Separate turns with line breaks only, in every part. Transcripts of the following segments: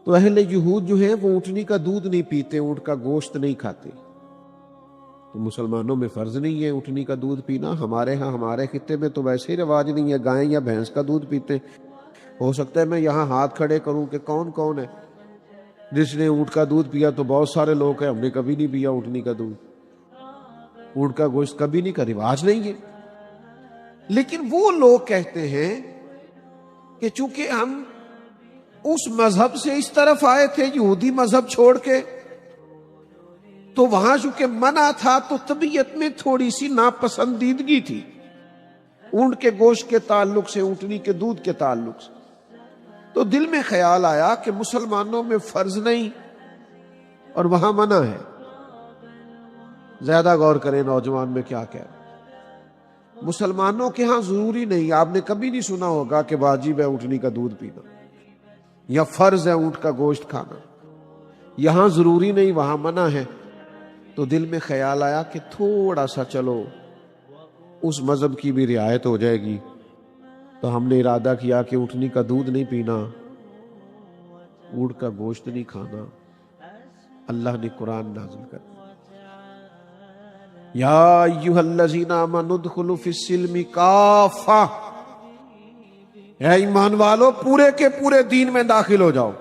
تو اہل یہود جو ہیں وہ اونٹنی کا دودھ نہیں پیتے، اونٹ کا گوشت نہیں کھاتے، تو مسلمانوں میں فرض نہیں ہے اونٹنی کا دودھ پینا۔ ہمارے ہاں ہمارے خطے میں تو ویسے ہی رواج نہیں ہے، گائے یا بھینس کا دودھ پیتے۔ ہو سکتا ہے میں یہاں ہاتھ کھڑے کروں کہ کون کون ہے جس نے اونٹ کا دودھ پیا، تو بہت سارے لوگ ہیں ہم نے کبھی نہیں پیا اونٹنی کا دودھ، اونٹ کا گوشت کبھی نہیں، کا رواج نہیں ہے۔ لیکن وہ لوگ کہتے ہیں کہ چونکہ ہم اس مذہب سے اس طرف آئے تھے یہودی مذہب چھوڑ کے، تو وہاں چونکہ منع تھا تو طبیعت میں تھوڑی سی ناپسندیدگی تھی اونٹ کے گوشت کے تعلق سے، اونٹنی کے دودھ کے تعلق سے، تو دل میں خیال آیا کہ مسلمانوں میں فرض نہیں اور وہاں منع ہے۔ زیادہ غور کریں نوجوان میں کیا کہہ رہے ہیں۔ مسلمانوں کے ہاں ضروری نہیں، آپ نے کبھی نہیں سنا ہوگا کہ واجب ہے اونٹنی کا دودھ پینا یا فرض ہے اونٹ کا گوشت کھانا، یہاں ضروری نہیں وہاں منع ہے۔ تو دل میں خیال آیا کہ تھوڑا سا چلو اس مذہب کی بھی رعایت ہو جائے گی، تو ہم نے ارادہ کیا کہ اونٹنی کا دودھ نہیں پینا، اونٹ کا گوشت نہیں کھانا۔ اللہ نے قرآن نازل کر دیا، یا ایھا الذین آمنوا ادخلوا فی السلم کافہ، اے ایمان والو پورے کے پورے دین میں داخل ہو جاؤ،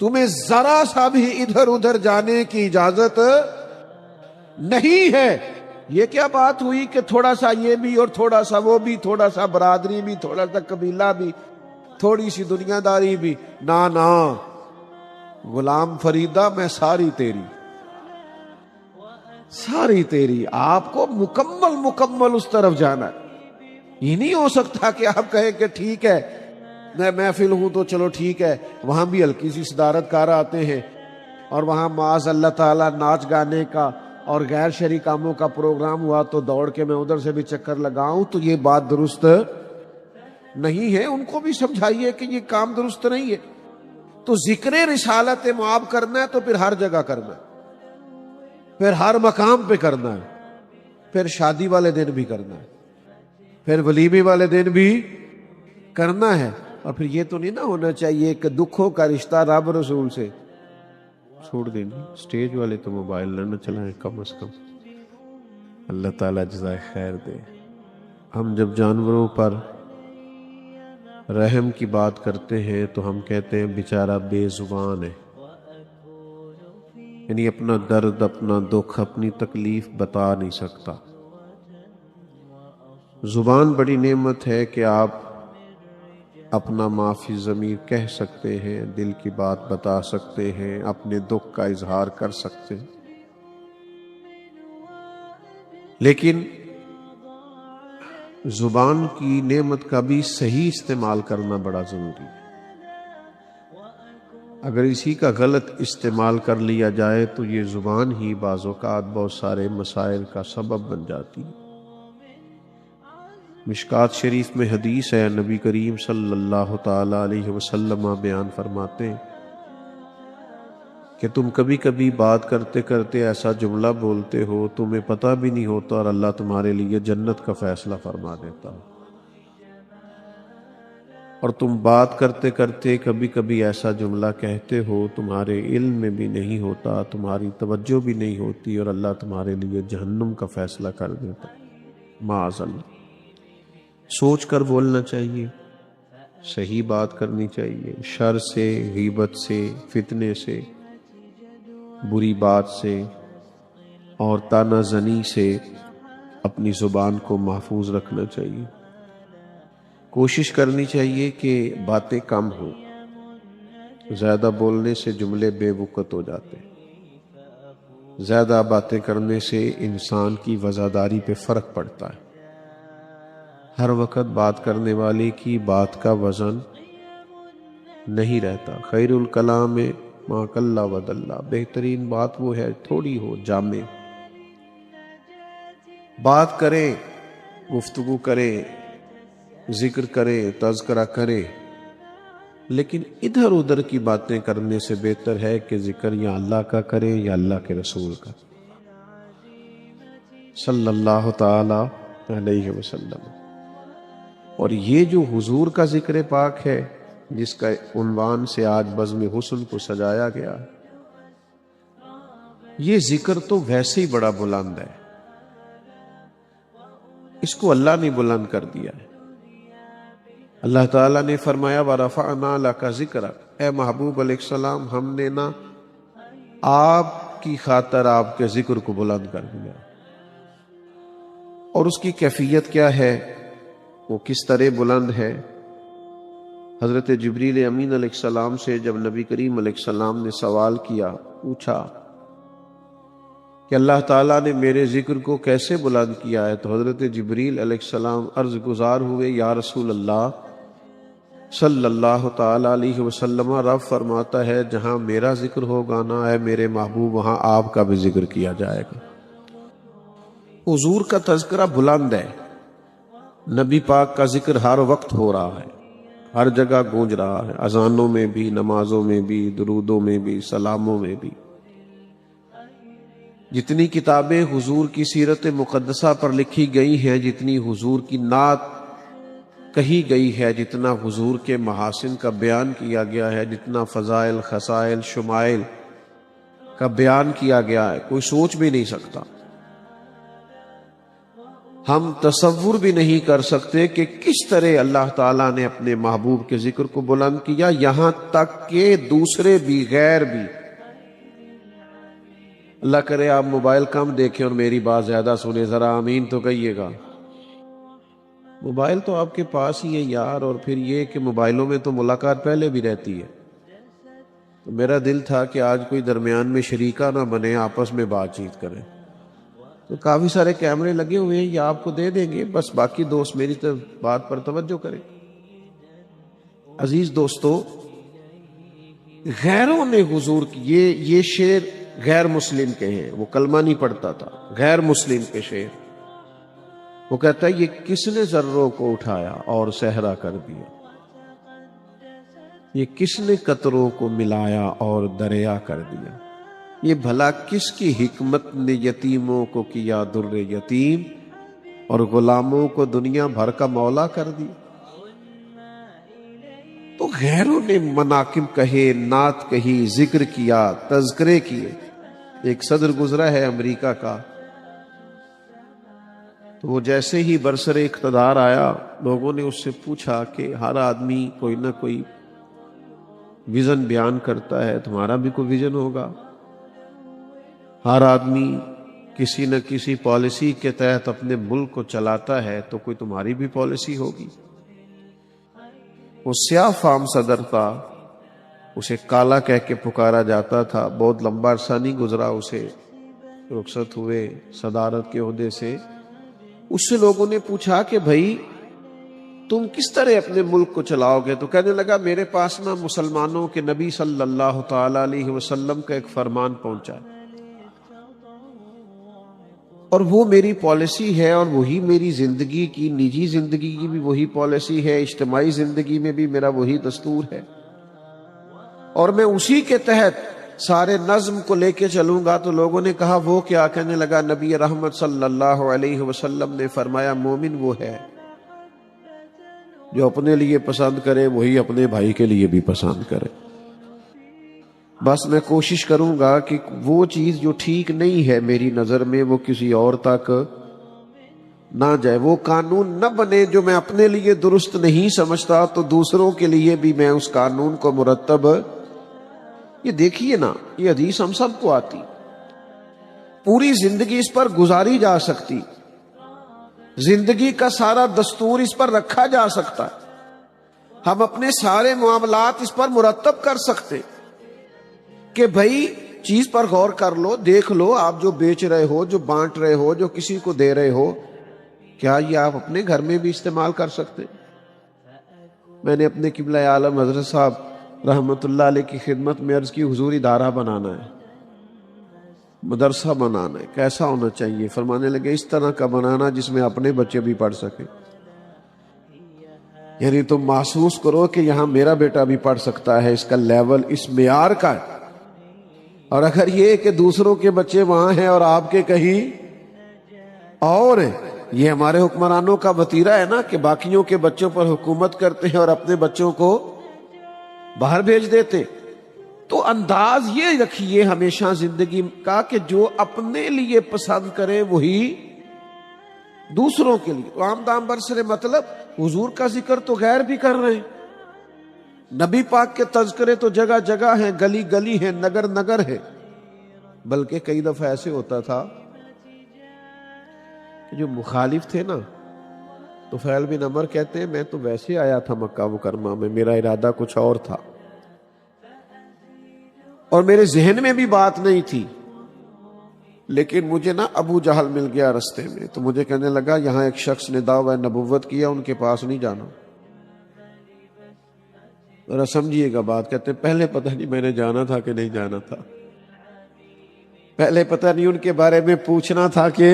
تمہیں ذرا سا بھی ادھر ادھر جانے کی اجازت نہیں ہے۔ یہ کیا بات ہوئی کہ تھوڑا سا یہ بھی اور تھوڑا سا وہ بھی، تھوڑا سا برادری بھی، تھوڑا سا قبیلہ بھی، تھوڑی سی دنیا داری بھی؟ نا غلام فریدہ میں ساری تیری، ساری تیری، آپ کو مکمل اس طرف جانا ہے۔ یہ نہیں ہو سکتا کہ آپ کہیں کہ ٹھیک ہے میں محفل ہوں تو چلو ٹھیک ہے، وہاں بھی ہلکی سی صدارت کار آتے ہیں اور وہاں معاذ اللہ تعالیٰ ناچ گانے کا اور غیر شرعی کاموں کا پروگرام ہوا تو دوڑ کے میں ادھر سے بھی چکر لگاؤں، تو یہ بات درست نہیں ہے۔ ان کو بھی سمجھائیے کہ یہ کام درست نہیں ہے۔ تو ذکر رسالت معاب کرنا ہے تو پھر ہر جگہ کرنا ہے، پھر ہر مقام پہ کرنا ہے، پھر شادی والے دن بھی کرنا ہے، پھر ولیمے والے دن بھی کرنا ہے۔ اور پھر یہ تو نہیں نہ ہونا چاہیے کہ دکھوں کا رشتہ رب رسول سے چھوڑ دیں۔ اسٹیج والے تو موبائل نہ چلائیں کم از کم، اللہ تعالیٰ جزائے خیر دے۔ ہم جب جانوروں پر رحم کی بات کرتے ہیں تو ہم کہتے ہیں بیچارہ بے زبان ہے، یعنی اپنا درد، اپنا دکھ، اپنی تکلیف بتا نہیں سکتا۔ زبان بڑی نعمت ہے کہ آپ اپنا ما فی ضمیر کہہ سکتے ہیں، دل کی بات بتا سکتے ہیں، اپنے دکھ کا اظہار کر سکتے ہیں، لیکن زبان کی نعمت کا بھی صحیح استعمال کرنا بڑا ضروری ہے۔ اگر اسی کا غلط استعمال کر لیا جائے تو یہ زبان ہی بعض اوقات بہت سارے مسائل کا سبب بن جاتی ہے۔ مشکات شریف میں حدیث ہے، نبی کریم صلی اللہ تعالی علیہ وسلم بیان فرماتے ہیں کہ تم کبھی کبھی بات کرتے کرتے ایسا جملہ بولتے ہو تمہیں پتہ بھی نہیں ہوتا اور اللہ تمہارے لیے جنت کا فیصلہ فرما دیتا ہو، اور تم بات کرتے کرتے کبھی کبھی ایسا جملہ کہتے ہو تمہارے علم میں بھی نہیں ہوتا، تمہاری توجہ بھی نہیں ہوتی، اور اللہ تمہارے لیے جہنم کا فیصلہ کر دیتا۔ معاذ اللہ۔ سوچ کر بولنا چاہیے، صحیح بات کرنی چاہیے، شر سے، غیبت سے، فتنے سے، بری بات سے اور طعنہ زنی سے اپنی زبان کو محفوظ رکھنا چاہیے۔ کوشش کرنی چاہیے کہ باتیں کم ہوں، زیادہ بولنے سے جملے بے وقت ہو جاتے ہیں، زیادہ باتیں کرنے سے انسان کی وزاداری پہ فرق پڑتا ہے۔ ہر وقت بات کرنے والے کی بات کا وزن نہیں رہتا۔ خیر الکلام ما قل ودل، بہترین بات وہ ہے تھوڑی ہو، جامع بات کریں، گفتگو کریں، ذکر کریں، تذکرہ کریں، لیکن ادھر ادھر کی باتیں کرنے سے بہتر ہے کہ ذکر یا اللہ کا کریں یا اللہ کے رسول کا صلی اللہ تعالی علیہ وسلم۔ اور یہ جو حضور کا ذکر پاک ہے جس کا عنوان سے آج بزم حسن کو سجایا گیا ہے۔ یہ ذکر تو ویسے ہی بڑا بلند ہے، اس کو اللہ نے بلند کر دیا ہے۔ اللہ تعالیٰ نے فرمایا وَرَفَعْنَا لَكَ ذِكْرَكَ، اے محبوب علیہ السلام ہم نے نا آپ کی خاطر آپ کے ذکر کو بلند کر دیا۔ اور اس کی کیفیت کیا ہے، وہ کس طرح بلند ہے؟ حضرت جبریل امین علیہ السلام سے جب نبی کریم علیہ السلام نے سوال کیا، پوچھا کہ اللہ تعالیٰ نے میرے ذکر کو کیسے بلند کیا ہے، تو حضرت جبریل علیہ السلام عرض گزار ہوئے، یا رسول اللہ صلی اللہ تعالیٰ علیہ وسلم، رب فرماتا ہے جہاں میرا ذکر ہوگا نا اے میرے محبوب، وہاں آپ کا بھی ذکر کیا جائے گا۔ حضور کا تذکرہ بلند ہے، نبی پاک کا ذکر ہر وقت ہو رہا ہے، ہر جگہ گونج رہا ہے، اذانوں میں بھی، نمازوں میں بھی، درودوں میں بھی، سلاموں میں بھی۔ جتنی کتابیں حضور کی سیرت مقدسہ پر لکھی گئی ہیں، جتنی حضور کی نعت کہی گئی ہے، جتنا حضور کے محاسن کا بیان کیا گیا ہے، جتنا فضائل، خصائل، شمائل کا بیان کیا گیا ہے، کوئی سوچ بھی نہیں سکتا۔ ہم تصور بھی نہیں کر سکتے کہ کس طرح اللہ تعالیٰ نے اپنے محبوب کے ذکر کو بلند کیا، یہاں تک کہ دوسرے بھی، غیر بھی۔ اللہ کرے آپ موبائل کم دیکھیں اور میری بات زیادہ سنیں، ذرا آمین تو کہیے گا۔ موبائل تو آپ کے پاس ہی ہے یار، اور پھر یہ کہ موبائلوں میں تو ملاقات پہلے بھی رہتی ہے، تو میرا دل تھا کہ آج کوئی درمیان میں شریکہ نہ بنے، آپس میں بات چیت کریں۔ تو کافی سارے کیمرے لگے ہوئے ہیں، یہ آپ کو دے دیں گے، بس باقی دوست میری بات پر توجہ کریں۔ عزیز دوستو، غیروں نے حضور کی یہ شعر غیر مسلم کے ہیں، وہ کلمہ نہیں پڑھتا تھا، غیر مسلم کے شعر۔ وہ کہتا ہے یہ کس نے ذروں کو اٹھایا اور صحرا کر دیا، یہ کس نے قطروں کو ملایا اور دریا کر دیا، یہ بھلا کس کی حکمت نے یتیموں کو کیا در یتیم اور غلاموں کو دنیا بھر کا مولا کر دیا۔ تو غیروں نے مناقب کہے، نعت کہی، ذکر کیا، تذکرے کیے۔ ایک صدر گزرا ہے امریکہ کا، تو وہ جیسے ہی برسر اقتدار آیا، لوگوں نے اس سے پوچھا کہ ہر آدمی کوئی نہ کوئی ویژن بیان کرتا ہے، تمہارا بھی کوئی ویژن ہوگا؟ ہر آدمی کسی نہ کسی پالیسی کے تحت اپنے ملک کو چلاتا ہے، تو کوئی تمہاری بھی پالیسی ہوگی۔ وہ سیاہ فام صدر تھا، اسے کالا کہہ کے پکارا جاتا تھا، بہت لمبا عرصہ نہیں گزرا اسے رخصت ہوئے صدارت کے عہدے سے۔ اس سے لوگوں نے پوچھا کہ بھائی تم کس طرح اپنے ملک کو چلاؤ گے؟ تو کہنے لگا میرے پاس نا مسلمانوں کے نبی صلی اللہ تعالی علیہ وسلم کا ایک فرمان پہنچا ہے، اور وہ میری پالیسی ہے، اور وہی میری زندگی کی، نجی زندگی کی بھی وہی پالیسی ہے، اجتماعی زندگی میں بھی میرا وہی دستور ہے، اور میں اسی کے تحت سارے نظم کو لے کے چلوں گا۔ تو لوگوں نے کہا وہ کیا؟ کہنے لگا نبی رحمت صلی اللہ علیہ وسلم نے فرمایا مومن وہ ہے جو اپنے لیے پسند کرے وہی اپنے بھائی کے لیے بھی پسند کرے۔ بس میں کوشش کروں گا کہ وہ چیز جو ٹھیک نہیں ہے میری نظر میں وہ کسی اور تک نہ جائے، وہ قانون نہ بنے جو میں اپنے لیے درست نہیں سمجھتا تو دوسروں کے لیے بھی میں اس قانون کو مرتب۔ یہ دیکھیے نا، یہ حدیث ہم سب کو آتی، پوری زندگی اس پر گزاری جا سکتی، زندگی کا سارا دستور اس پر رکھا جا سکتا ہے، ہم اپنے سارے معاملات اس پر مرتب کر سکتے کہ بھائی چیز پر غور کر لو، دیکھ لو، آپ جو بیچ رہے ہو، جو بانٹ رہے ہو، جو کسی کو دے رہے ہو، کیا یہ آپ اپنے گھر میں بھی استعمال کر سکتے؟ میں نے اپنے قبلہ عالم حضرت صاحب رحمت اللہ علیہ کی خدمت میں عرض کی حضور ادارہ بنانا ہے، مدرسہ بنانا ہے، کیسا ہونا چاہیے؟ فرمانے لگے اس طرح کا بنانا جس میں اپنے بچے بھی پڑھ سکیں، یعنی تم محسوس کرو کہ یہاں میرا بیٹا بھی پڑھ سکتا ہے، اس کا لیول اس معیار کا ہے۔ اور اگر یہ کہ دوسروں کے بچے وہاں ہیں اور آپ کے کہیں اور ہیں، یہ ہمارے حکمرانوں کا وتیرہ ہے نا کہ باقیوں کے بچوں پر حکومت کرتے ہیں اور اپنے بچوں کو باہر بھیج دیتے. تو انداز یہ رکھیے ہمیشہ زندگی کا کہ جو اپنے لیے پسند کرے وہی دوسروں کے لیے. تو عام دام برسر مطلب حضور کا ذکر تو غیر بھی کر رہے ہیں, نبی پاک کے تذکرے تو جگہ جگہ ہیں, گلی گلی ہیں, نگر نگر ہے. بلکہ کئی دفعہ ایسے ہوتا تھا کہ جو مخالف تھے نا, تو فیل بن عمر کہتے ہیں میں تو ویسے آیا تھا مکہ مکرمہ میں, میرا ارادہ کچھ اور تھا اور میرے ذہن میں بھی بات نہیں تھی, لیکن مجھے نا ابو جہل مل گیا رستے میں, تو مجھے کہنے لگا یہاں ایک شخص نے دعویٰ نبوت کیا, ان کے پاس نہیں جانا. ذرا سمجھیے گا بات. کہتے ہیں پہلے پتہ نہیں میں نے جانا تھا کہ نہیں جانا تھا, پہلے پتہ نہیں ان کے بارے میں پوچھنا تھا کہ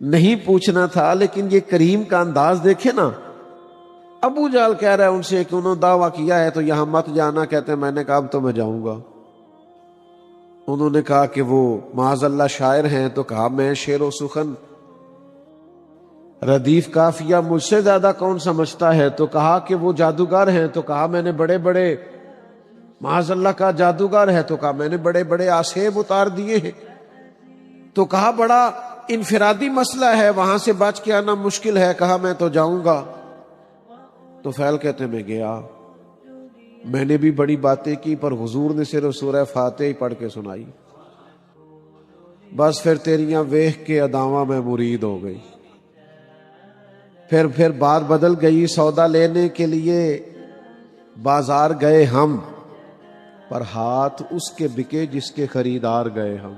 نہیں پوچھنا تھا. لیکن یہ کریم کا انداز دیکھے نا, ابو جہل کہہ رہا ہے ان سے کہ انہوں نے دعویٰ کیا ہے تو یہاں مت جانا. کہتے ہیں میں نے کہا اب تو میں جاؤں گا. انہوں نے کہا کہ وہ معاذ اللہ شاعر ہیں, تو کہا میں شعر و سخن ردیف قافیہ مجھ سے زیادہ کون سمجھتا ہے. تو کہا کہ وہ جادوگر ہیں, تو کہا میں نے بڑے بڑے معاذ اللہ کا جادوگر ہے, تو کہا میں نے بڑے بڑے آسیب اتار دیے ہیں. تو کہا بڑا انفرادی مسئلہ ہے, وہاں سے بچ کے آنا مشکل ہے. کہا میں تو جاؤں گا. تو فیل کہتے میں گیا, میں نے بھی بڑی باتیں کی, پر حضور نے صرف سورہ فاتحہ ہی پڑھ کے سنائی. بس پھر تیریاں ویخ کے اداواں میں مرید ہو گئی. پھر بات بدل گئی. سودا لینے کے لیے بازار گئے ہم, پر ہاتھ اس کے بکے جس کے خریدار گئے ہم.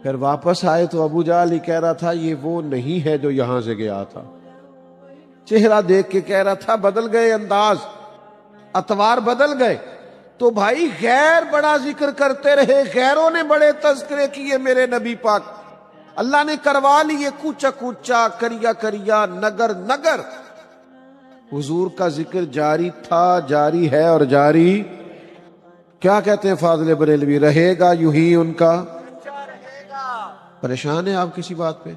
پھر واپس آئے تو ابو جہل ہی کہہ رہا تھا یہ وہ نہیں ہے جو یہاں سے گیا تھا. چہرہ دیکھ کے کہہ رہا تھا بدل گئے انداز, اتوار بدل گئے. تو بھائی غیر بڑا ذکر کرتے رہے, غیروں نے بڑے تذکرے کیے میرے نبی پاک, اللہ نے کروا لیے کوچا کوچا, کریا کریا, نگر نگر. حضور کا ذکر جاری تھا, جاری ہے اور جاری کیا کہتے ہیں فاضل بریلوی, رہے گا یوں ہی ان کا. پریشان ہیں آپ کسی بات پہ؟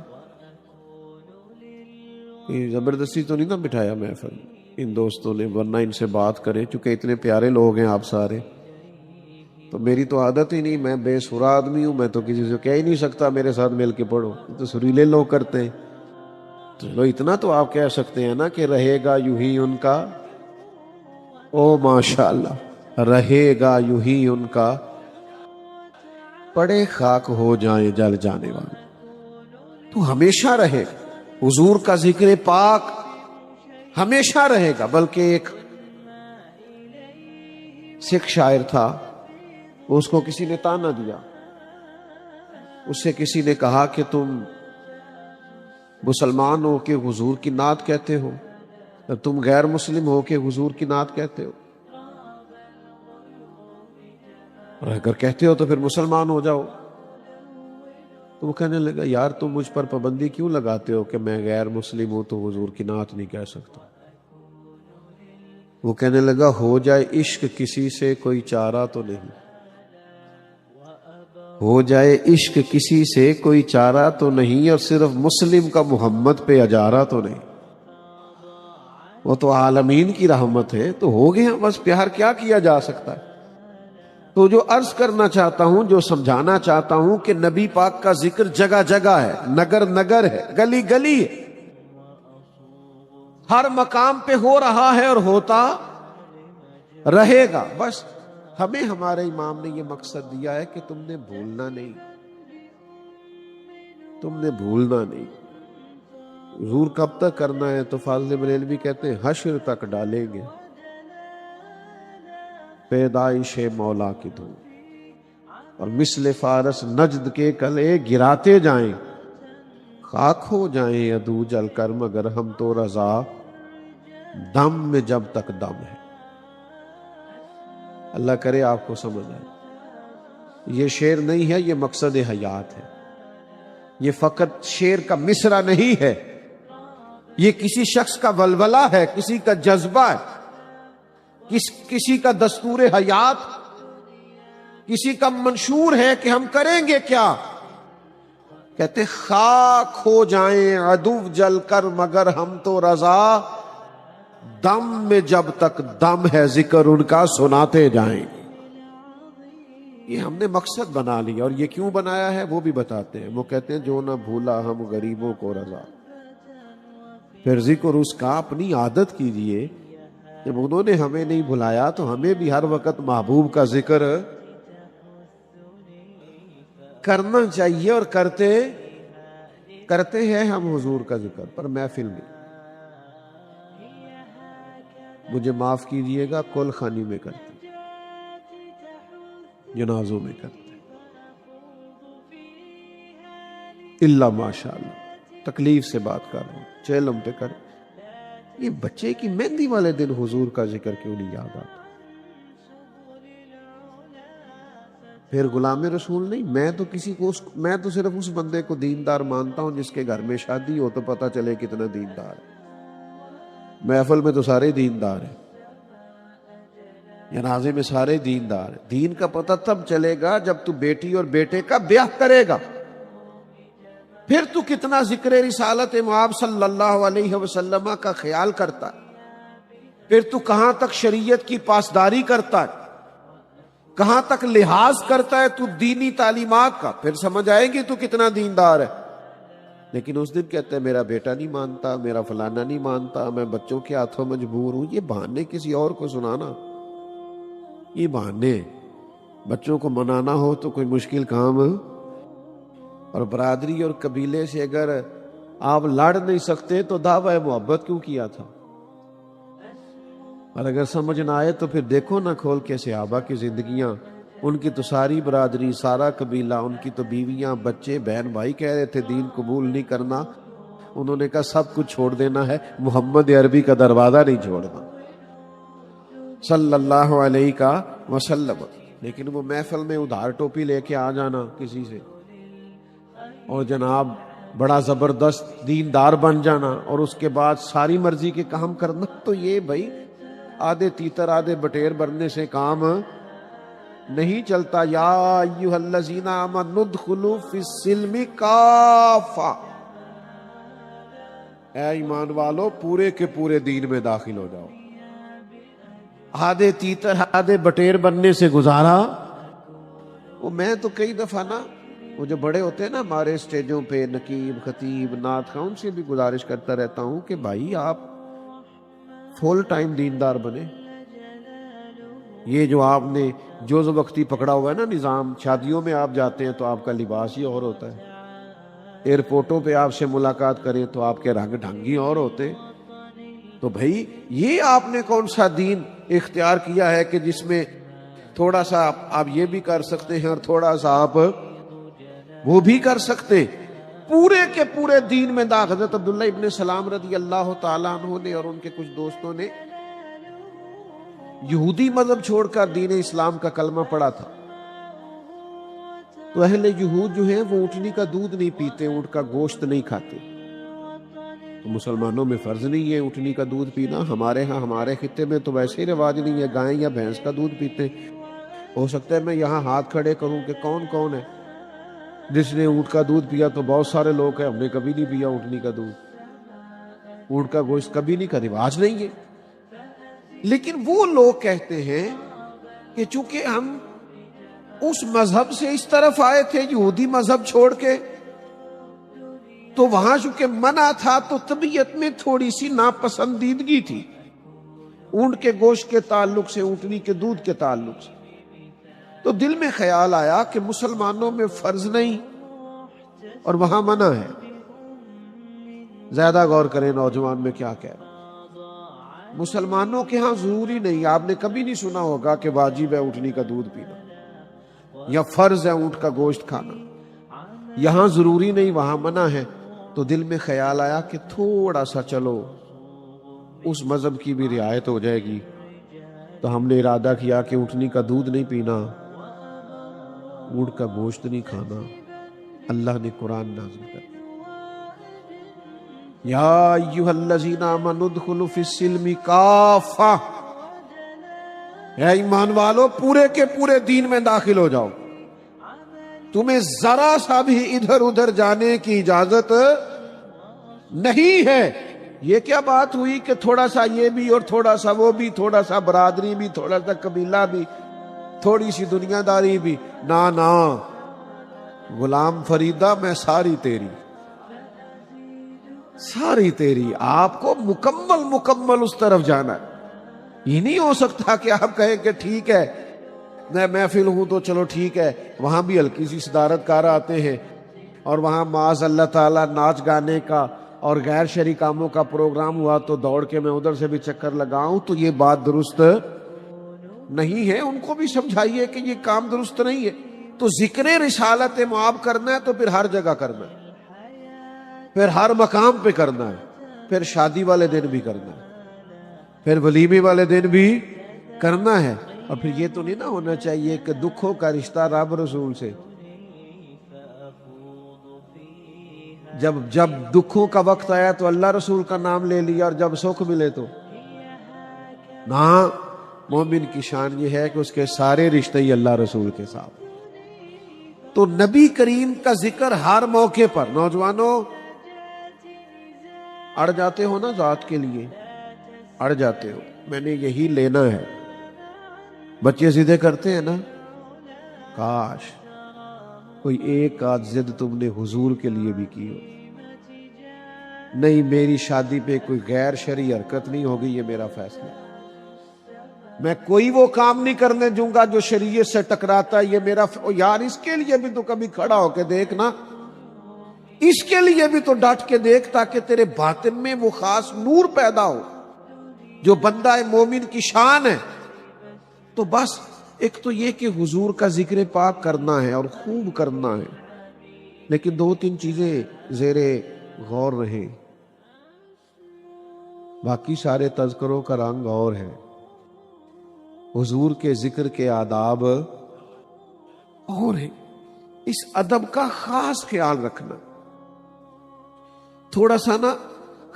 زبردستی تو نہیں نا بٹھایا محفل ان دوستوں نے, ورنہ ان سے بات کریں. چونکہ اتنے پیارے لوگ ہیں آپ سارے, تو میری تو عادت ہی نہیں, میں بے سرا آدمی ہوں, میں تو کسی سے کہہ ہی نہیں سکتا میرے ساتھ مل کے پڑھو, تو سریلے لوگ کرتے ہیں. چلو اتنا تو آپ کہہ سکتے ہیں نا کہ رہے گا یوں ہی ان کا. او ماشاءاللہ, رہے گا یوں ہی ان کا, پڑے خاک ہو جائیں جل جانے والے. تو ہمیشہ رہے گا حضور کا ذکر پاک, ہمیشہ رہے گا. بلکہ ایک سکھ شاعر تھا, اس کو کسی نے تانا دیا. اس سے کسی نے کہا کہ تم مسلمان ہو کے حضور کی نعت کہتے ہو, تم غیر مسلم ہو کے حضور کی نعت کہتے ہو, اور اگر کہتے ہو تو پھر مسلمان ہو جاؤ. تو وہ کہنے لگا یار تم مجھ پر پابندی کیوں لگاتے ہو کہ میں غیر مسلم ہوں تو حضور کی نعت نہیں کہہ سکتا. وہ کہنے لگا ہو جائے عشق کسی سے کوئی چارہ تو نہیں, ہو جائے عشق کسی سے کوئی چارہ تو نہیں, اور صرف مسلم کا محمد پہ اجارہ تو نہیں. وہ تو عالمین کی رحمت ہے, تو ہو گیا بس, پیار کیا کیا جا سکتا ہے. تو جو عرض کرنا چاہتا ہوں, جو سمجھانا چاہتا ہوں کہ نبی پاک کا ذکر جگہ جگہ ہے, نگر نگر ہے, گلی گلی ہے, ہر مقام پہ ہو رہا ہے اور ہوتا رہے گا. بس ہمیں ہمارے امام نے یہ مقصد دیا ہے کہ تم نے بھولنا نہیں, تم نے بھولنا نہیں. حضور کب تک کرنا ہے؟ تو فاضل بریلوی کہتے ہیں حشر تک ڈالیں گے پیدائش مولا کی دھوم, اور مثل فارس نجد کے کلے گراتے جائیں, خاک ہو جائیں عدو جل کر مگر ہم تو رضا, دم میں جب تک دم ہے. اللہ کرے آپ کو سمجھ آئے. یہ شعر نہیں ہے, یہ مقصد حیات ہے. یہ فقط شعر کا مصرع نہیں ہے, یہ کسی شخص کا ولولہ ہے, کسی کا جذبہ ہے, کسی کا دستور حیات, کسی کا منشور ہے کہ ہم کریں گے کیا. کہتے خاک ہو جائیں عدو جل کر مگر ہم تو رضا, دم میں جب تک دم ہے ذکر ان کا سناتے جائیں گے. یہ ہم نے مقصد بنا لیا، اور یہ کیوں بنایا ہے وہ بھی بتاتے ہیں. وہ کہتے ہیں جو نہ بھولا ہم غریبوں کو رضا. پھر ذکر اس کا اپنی عادت کیجئے. جب انہوں نے ہمیں نہیں بھلایا تو ہمیں بھی ہر وقت محبوب کا ذکر کرنا چاہیے، اور کرتے ہیں ہم حضور کا ذکر پر محفل میں. مجھے معاف کیجئے گا، کل خانی میں کرتے، جنازوں میں کرتے، اللہ ماشاء اللہ. تکلیف سے بات کر رہا ہوں، چیلم پہ کر. یہ بچے کی مہندی والے دن حضور کا ذکر کیوں نہیں یاد آتا؟ پھر غلام رسول نہیں. میں تو صرف اس بندے کو دیندار مانتا ہوں جس کے گھر میں شادی ہو تو پتہ چلے کتنا دیندار ہے. محفل میں تو سارے دیندار ہیں، جنازے میں سارے دیندار ہیں. دین کا پتہ تب چلے گا جب تو بیٹی اور بیٹے کا بیاہ کرے گا. پھر تو کتنا ذکر رسالت معاب صلی اللہ علیہ وسلم کا خیال کرتا ہے. پھر تو کہاں تک شریعت کی پاسداری کرتا ہے، کہاں تک لحاظ کرتا ہے تو دینی تعلیمات کا. پھر سمجھ آئے گی تو کتنا دیندار ہے. لیکن اس دن کہتا ہے میرا بیٹا نہیں مانتا، میرا فلانا نہیں مانتا، میں بچوں کے ہاتھوں مجبور ہوں. یہ بہانے کسی اور کو سنانا، یہ بہانے. بچوں کو منانا ہو تو کوئی مشکل کام ہے. اور برادری اور قبیلے سے اگر آپ لڑ نہیں سکتے تو دعوی محبت کیوں کیا تھا؟ اور اگر سمجھ نہ آئے تو پھر دیکھو نہ کھول کے صحابہ کی زندگیاں. ان کی تو ساری برادری، سارا قبیلہ، ان کی تو بیویاں، بچے، بہن بھائی کہہ رہے تھے دین قبول نہیں کرنا. انہوں نے کہا سب کچھ چھوڑ دینا ہے، محمد عربی کا دروازہ نہیں چھوڑنا صلی اللہ علیہ وسلم. لیکن وہ محفل میں ادھار ٹوپی لے کے آ جانا کسی سے، اور جناب بڑا زبردست دیندار بن جانا، اور اس کے بعد ساری مرضی کے کام کرنا، تو یہ بھائی آدھے تیتر آدھے بٹیر بننے سے کام نہیں چلتا. یا ایھا الذین آمنوا ادخلوا فی السلم کافہ. اے ایمان والو پورے کے پورے دین میں داخل ہو جاؤ. آدھے تیتر آدھے بٹیر بننے سے گزارا. وہ میں تو کئی دفعہ نا، وہ جو بڑے ہوتے ہیں نا ہمارے اسٹیجوں پہ، نقیب، خطیب، نعت خواں، ان سے بھی گزارش کرتا رہتا ہوں کہ بھائی آپ فل ٹائم دیندار بنے. یہ جو آپ نے جوز وقتی پکڑا ہوا ہے نا نظام، شادیوں میں آپ جاتے ہیں تو آپ کا لباس ہی اور ہوتا ہے، ایئرپورٹوں پہ آپ سے ملاقات کریں تو آپ کے رنگ ڈھنگ ہی اور ہوتے. تو بھائی یہ آپ نے کون سا دین اختیار کیا ہے کہ جس میں تھوڑا سا آپ یہ بھی کر سکتے ہیں اور تھوڑا سا آپ وہ بھی کر سکتے؟ پورے کے پورے دین میں داخل. حضرت عبداللہ ابن سلام رضی اللہ تعالیٰ عنہ نے اور ان کے کچھ دوستوں نے یہودی مذہب چھوڑ کر دین اسلام کا کلمہ پڑھا تھا. تو اہل یہود جو ہیں وہ اونٹنی کا دودھ نہیں پیتے، اونٹ کا گوشت نہیں کھاتے. تو مسلمانوں میں فرض نہیں ہے اونٹنی کا دودھ پینا. ہمارے ہاں ہمارے خطے میں تو ویسے ہی رواج نہیں ہے، گائے یا بھینس کا دودھ پیتے. ہو سکتا ہے میں یہاں ہاتھ کھڑے کروں کہ کون کون ہے جس نے اونٹ کا دودھ پیا، تو بہت سارے لوگ ہیں ہم نے کبھی نہیں پیا اونٹنی کا دودھ، اونٹ کا گوشت کبھی نہیں، کا رواج نہیں ہے. لیکن وہ لوگ کہتے ہیں کہ چونکہ ہم اس مذہب سے اس طرف آئے تھے یہودی مذہب چھوڑ کے، تو وہاں چونکہ منع تھا تو طبیعت میں تھوڑی سی ناپسندیدگی تھی اونٹ کے گوشت کے تعلق سے، اونٹنی کے دودھ کے تعلق سے. تو دل میں خیال آیا کہ مسلمانوں میں فرض نہیں اور وہاں منع ہے. زیادہ غور کریں نوجوان میں کیا کہہ رہا. مسلمانوں کے ہاں ضروری نہیں، آپ نے کبھی نہیں سنا ہوگا کہ واجب ہے اونٹنی کا دودھ پینا یا فرض ہے اونٹ کا گوشت کھانا. یہاں ضروری نہیں، وہاں منع ہے. تو دل میں خیال آیا کہ تھوڑا سا چلو اس مذہب کی بھی رعایت ہو جائے گی. تو ہم نے ارادہ کیا کہ اونٹنی کا دودھ نہیں پینا، اونٹ کا گوشت نہیں کھانا. اللہ نے قرآن نازل کر دیا، یا ایھا الذین آمنوا ادخلوا فی السلم کافہ. اے ایمان والو پورے کے پورے دین میں داخل ہو جاؤ. تمہیں ذرا سا بھی ادھر ادھر جانے کی اجازت نہیں ہے. یہ کیا بات ہوئی کہ تھوڑا سا یہ بھی اور تھوڑا سا وہ بھی، تھوڑا سا برادری بھی، تھوڑا سا قبیلہ بھی، تھوڑی سی دنیا داری بھی؟ نا غلام فریدہ میں ساری تیری، ساری تیری، آپ کو مکمل اس طرف جانا ہے۔ یہ نہیں ہو سکتا کہ آپ کہیں کہ ٹھیک ہے میں محفل ہوں تو چلو ٹھیک ہے، وہاں بھی ہلکی سی صدارت کار آتے ہیں اور وہاں معاذ اللہ تعالیٰ ناچ گانے کا اور غیر شرعی کاموں کا پروگرام ہوا تو دوڑ کے میں ادھر سے بھی چکر لگاؤں، تو یہ بات درست نہیں ہے۔ ان کو بھی سمجھائیے کہ یہ کام درست نہیں ہے۔ تو ذکر رسالت معاب کرنا ہے تو پھر ہر جگہ کرنا ہے، پھر ہر مقام پہ کرنا ہے، پھر شادی والے دن بھی کرنا ہے، پھر ولیمے والے دن بھی کرنا ہے۔ اور پھر یہ تو نہیں نہ ہونا چاہیے کہ دکھوں کا رشتہ رب رسول سے، جب دکھوں کا وقت آیا تو اللہ رسول کا نام لے لیا اور جب سکھ ملے تو نہ۔ مومن کی شان یہ ہے کہ اس کے سارے رشتے ہی اللہ رسول کے ساتھ۔ تو نبی کریم کا ذکر ہر موقع پر۔ نوجوانوں اڑ جاتے ہو نا ذات کے لیے، اڑ جاتے ہو، میں نے یہی لینا ہے۔ بچے ضدیں کرتے ہیں نا، کاش کوئی ایک آدھ ضد تم نے حضور کے لیے بھی کی ہو۔ نہیں، میری شادی پہ کوئی غیر شرعی حرکت نہیں ہوگی، یہ میرا فیصلہ۔ میں کوئی وہ کام نہیں کرنے دوں گا جو شریعت سے ٹکراتا ہے، یہ میرا یار اس کے لیے بھی تو کبھی کھڑا ہو کے دیکھ نا، اس کے لیے بھی تو ڈٹ کے دیکھ، تاکہ تیرے باطن میں وہ خاص نور پیدا ہو جو بندہ مومن کی شان ہے۔ تو بس ایک تو یہ کہ حضور کا ذکر پاک کرنا ہے اور خوب کرنا ہے، لیکن دو تین چیزیں زیر غور رہیں۔ باقی سارے تذکروں کا رنگ اور ہے، حضور کے ذکر کے آداب اور ہیں۔ اس ادب کا خاص خیال رکھنا، تھوڑا سا نا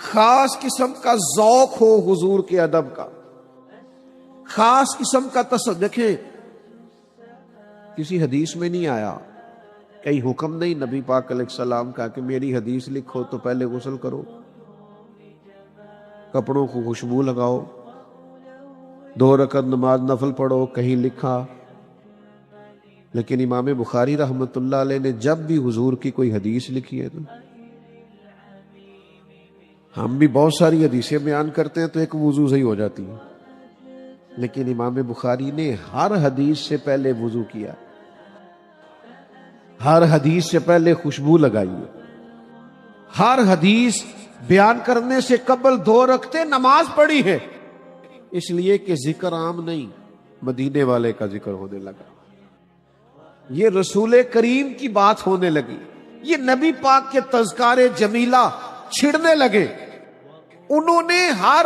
خاص قسم کا ذوق ہو حضور کے ادب کا، خاص قسم کا دیکھیں کسی حدیث میں نہیں آیا، کئی حکم نہیں نبی پاک علیہ السلام کا کہ میری حدیث لکھو تو پہلے غسل کرو، کپڑوں کو خوشبو لگاؤ، 2 رکعت نماز نفل پڑھو، کہیں لکھا۔ لیکن امام بخاری رحمت اللہ علیہ نے جب بھی حضور کی کوئی حدیث لکھی ہے تو ہم بھی بہت ساری حدیثیں بیان کرتے ہیں تو ایک وضو سے ہی ہو جاتی ہے، لیکن امام بخاری نے ہر حدیث سے پہلے وضو کیا، ہر حدیث سے پہلے خوشبو لگائی ہے، ہر حدیث بیان کرنے سے قبل 2 رکعتیں نماز پڑھی ہے، اس لیے کہ ذکر عام نہیں، مدینے والے کا ذکر ہونے لگا، یہ رسول کریم کی بات ہونے لگی، یہ نبی پاک کے تذکار جمیلہ چھڑنے لگے۔ انہوں نے ہر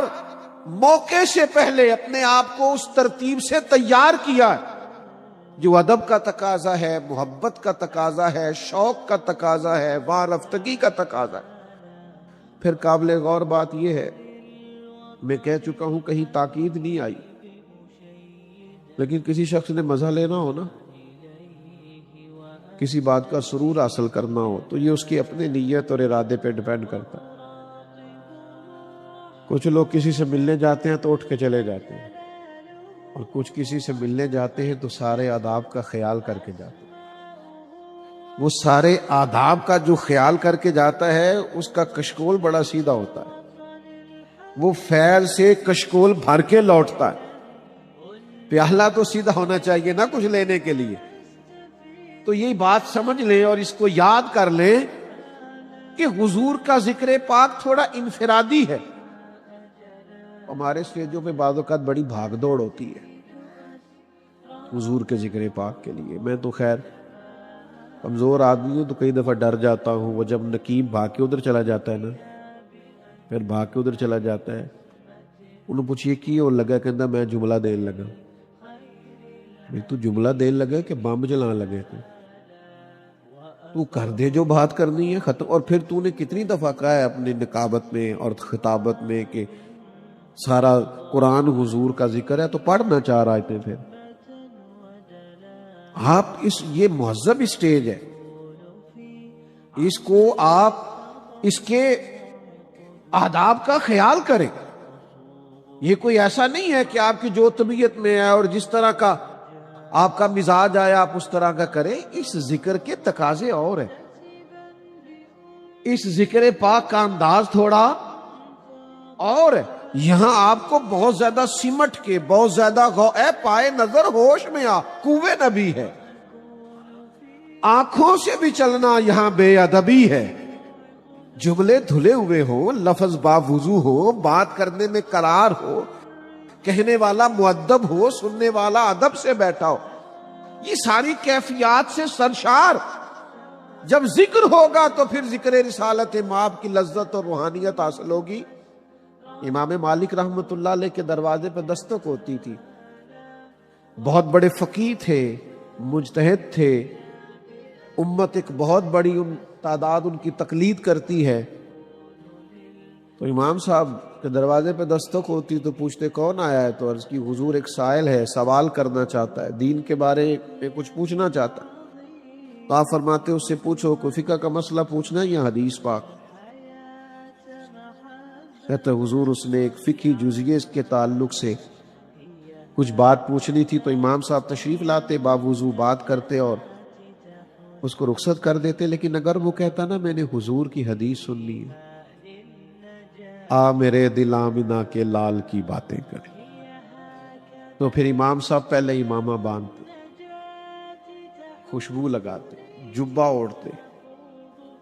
موقع سے پہلے اپنے آپ کو اس ترتیب سے تیار کیا ہے جو ادب کا تقاضا ہے، محبت کا تقاضا ہے، شوق کا تقاضا ہے، وارفتگی کا تقاضا ہے۔ پھر قابل غور بات یہ ہے، میں کہہ چکا ہوں کہیں تاکید نہیں آئی، لیکن کسی شخص نے مزہ لینا ہو نا، کسی بات کا سرور حاصل کرنا ہو تو یہ اس کی اپنے نیت اور ارادے پہ ڈیپینڈ کرتا ہے۔ کچھ لوگ کسی سے ملنے جاتے ہیں تو اٹھ کے چلے جاتے ہیں، اور کچھ کسی سے ملنے جاتے ہیں تو سارے آداب کا خیال کر کے جاتے ہیں۔ وہ سارے آداب کا جو خیال کر کے جاتا ہے اس کا کشکول بڑا سیدھا ہوتا ہے، وہ فیض سے کشکول بھر کے لوٹتا ہے۔ پیالہ تو سیدھا ہونا چاہیے نا کچھ لینے کے لیے۔ تو یہی بات سمجھ لیں اور اس کو یاد کر لیں کہ حضور کا ذکر پاک تھوڑا انفرادی ہے۔ ہمارے اسٹیجوں پہ بعض اوقات بڑی بھاگ دوڑ ہوتی ہے حضور کے ذکر پاک کے لیے۔ میں تو خیر کمزور آدمی ہوں تو کئی دفعہ ڈر جاتا ہوں، وہ جب نقیب بھاگ کے ادھر چلا جاتا ہے نا، پھر بھاگ کے ادھر چلا جاتا ہے، انہوں پوچھئے کی اور لگا، کہتا میں جملہ دین لگا۔ تو جملہ دین لگا کہ بم جلان لگے تو کر دے جو بات کرنی ہے، ختم۔ اور پھر تو نے کتنی دفعہ کہا ہے اپنی نقابت میں اور خطابت میں کہ سارا قرآن حضور کا ذکر ہے، تو پڑھنا 4 آیتیں۔ پھر آپ یہ مہذب اسٹیج ہے، اس کو آپ اس کے آداب کا خیال کریں. یہ کوئی ایسا نہیں ہے کہ آپ کی جو طبیعت میں ہے اور جس طرح کا آپ کا مزاج آیا آپ اس طرح کا کریں. اس ذکر کے تقاضے اور ہیں. اس ذکر پاک کا انداز تھوڑا اور ہے. یہاں آپ کو بہت زیادہ سمٹ کے بہت زیادہ اے پائے نظر ہوش میں آ کوے نبی ہے. آنکھوں سے بھی چلنا یہاں بے ادبی ہے. جملے دھلے ہوئے ہوں، لفظ باوضو ہو، بات کرنے میں قرار ہو، کہنے والا مؤدب ہو، سننے والا ادب سے بیٹھا ہو. یہ ساری کیفیات سے سرشار جب ذکر ہوگا تو پھر ذکر رسالت مآب کی لذت اور روحانیت حاصل ہوگی. امام مالک رحمت اللہ علیہ کے دروازے پہ دستک ہوتی تھی. بہت بڑے فقیہ تھے، مجتہد تھے، امت ایک بہت بڑی تعداد ان کی تقلید کرتی ہے. تو امام صاحب کے دروازے پہ دستک ہوتی تو پوچھتے کون آیا ہے؟ تو عرض کی حضور ایک سائل ہے، سوال کرنا چاہتا ہے، دین کے بارے میں کچھ پوچھنا چاہتا ہے. تو آپ فرماتے اس سے پوچھو، کوئی فقہ کا مسئلہ پوچھنا ہے یا حدیث پاک؟ کہتے حضور اس نے ایک فقہی جزیے کے تعلق سے کچھ بات پوچھنی تھی. تو امام صاحب تشریف لاتے، باوضو بات کرتے اور اس کو رخصت کر دیتے. لیکن اگر وہ کہتا نا میں نے حضور کی حدیث سننی ہے، آ میرے دل آمنہ کے لال کی باتیں کریں، تو پھر امام صاحب پہلے امامہ باندھتے، خوشبو لگاتے، جبہ اوڑھتے،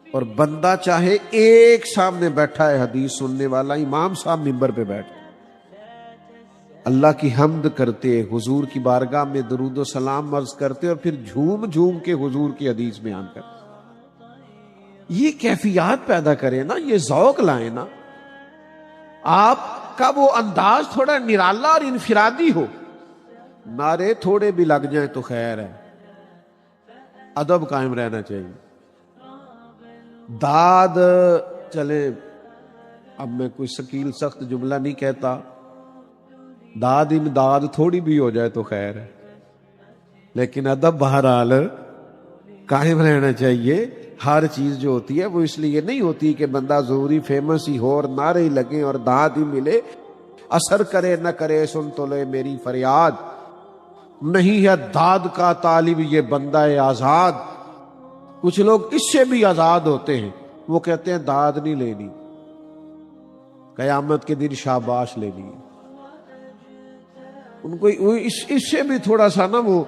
اور بندہ چاہے ایک سامنے بیٹھا ہے حدیث سننے والا، امام صاحب منبر پہ بیٹھتے، اللہ کی حمد کرتے، حضور کی بارگاہ میں درود و سلام عرض کرتے، اور پھر جھوم جھوم کے حضور کی حدیث بیان کرتے. یہ کیفیات پیدا کریں نا، یہ ذوق لائیں نا. آپ کا وہ انداز تھوڑا نرالا اور انفرادی ہو. نعرے تھوڑے بھی لگ جائیں تو خیر ہے، ادب قائم رہنا چاہیے. داد چلے، اب میں کوئی ثقیل سخت جملہ نہیں کہتا، داد امداد تھوڑی بھی ہو جائے تو خیر ہے، لیکن ادب بہرحال قائم رہنا چاہیے. ہر چیز جو ہوتی ہے وہ اس لیے نہیں ہوتی کہ بندہ ضروری فیمس ہی ہو اور نعرے ہی لگیں اور داد ہی ملے. اثر کرے نہ کرے سن تو لے میری فریاد، نہیں ہے داد کا طالب یہ بندہ آزاد. کچھ لوگ اس سے بھی آزاد ہوتے ہیں، وہ کہتے ہیں داد نہیں لینی، قیامت کے دن شاباش لینی. ان کو اس سے بھی تھوڑا سا نا وہ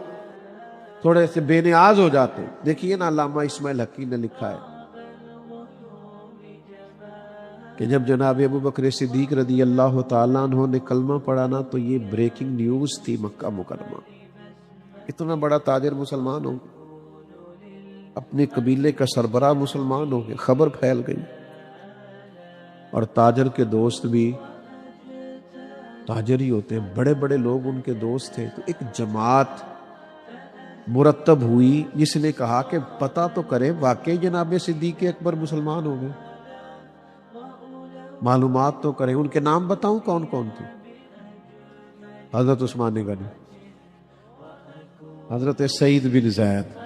تھوڑے سے بے نیاز ہو جاتے. دیکھیے نا علامہ اسماعیل حقی نے لکھا ہے کہ جب جناب ابو بکر صدیق رضی اللہ تعالیٰ عنہ نے کلمہ پڑھا نا تو یہ بریکنگ نیوز تھی مکہ مکرمہ. اتنا بڑا تاجر مسلمان ہو گئے، اپنے قبیلے کا سربراہ مسلمان ہو گئے، خبر پھیل گئی. اور تاجر کے دوست بھی تاجر ہی ہوتے ہیں، بڑے بڑے لوگ ان کے دوست تھے. تو ایک جماعت مرتب ہوئی جس نے کہا کہ پتہ تو کرے واقعی جناب صدیق اکبر مسلمان ہو گئے، معلومات تو کریں. ان کے نام بتاؤں کون کون تھے؟ حضرت عثمان غنی، حضرت سعید بن زید،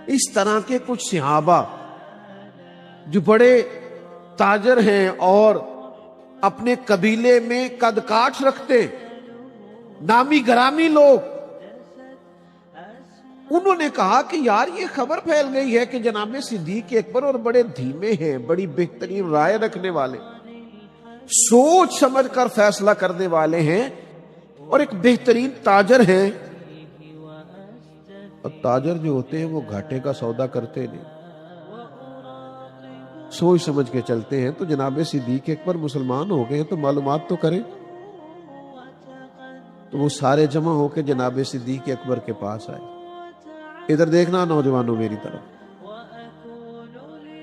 اس طرح کے کچھ صحابہ جو بڑے تاجر ہیں اور اپنے قبیلے میں قد کاٹ رکھتے، نامی گرامی لوگ. انہوں نے کہا کہ یار یہ خبر پھیل گئی ہے کہ جناب صدیق اکبر اور بڑے دھیمے ہیں، بڑی بہترین رائے رکھنے والے، سوچ سمجھ کر فیصلہ کرنے والے ہیں، اور ایک بہترین تاجر ہیں. اور تاجر جو ہوتے ہیں وہ گھاٹے کا سودا کرتے نہیں، سوچ سمجھ کے چلتے ہیں. تو جناب صدیق اکبر مسلمان ہو گئے ہیں تو معلومات تو کریں. تو وہ سارے جمع ہو کے جناب صدیق اکبر کے پاس آئے. ادھر دیکھنا نوجوانوں میری طرف.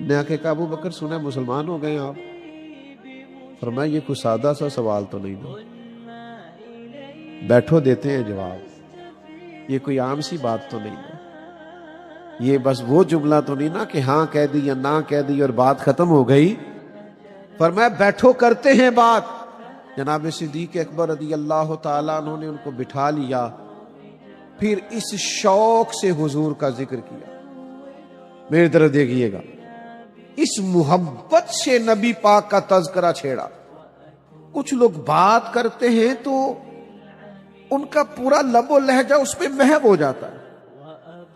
نے آ کے کہا ابو بکر سنا مسلمان ہو گئے آپ؟ فرمایا یہ کوئی سادہ سا سوال تو نہیں نا، بیٹھو دیتے ہیں جواب. یہ کوئی عام سی بات تو نہیں نا، یہ بس وہ جملہ تو نہیں نا کہ ہاں کہہ دی یا نہ کہہ دی اور بات ختم ہو گئی. فرمایا بیٹھو کرتے ہیں بات. جناب صدیق اکبر رضی اللہ تعالیٰ عنہ نے ان کو بٹھا لیا، پھر اس شوق سے حضور کا ذکر کیا. میری طرف دیکھیے گا، اس محبت سے نبی پاک کا تذکرہ چھیڑا۔ کچھ لوگ بات کرتے ہیں تو ان کا پورا لب و لہجہ اس پہ محو ہو جاتا ہے،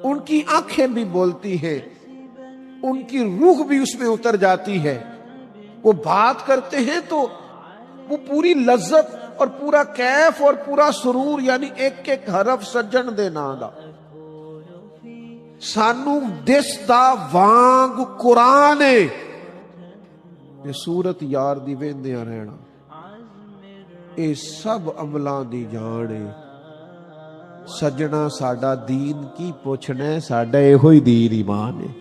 ان کی آنکھیں بھی بولتی ہیں، ان کی روح بھی اس میں اتر جاتی ہے۔ وہ بات کرتے ہیں تو وہ پوری لذت اور پورا کیف اور پورا سرور، یعنی ایک ایک حرف سجن دے نا دا سانو دس دا وانگ قرآن یہ سورت یار دی ویندیاں رہنا، اے سب عملاں دی جان ہے۔ سجنا ساڈا دین کی پوچھنا ہے، ساڈا ایہو ہی دین ایمان ہے۔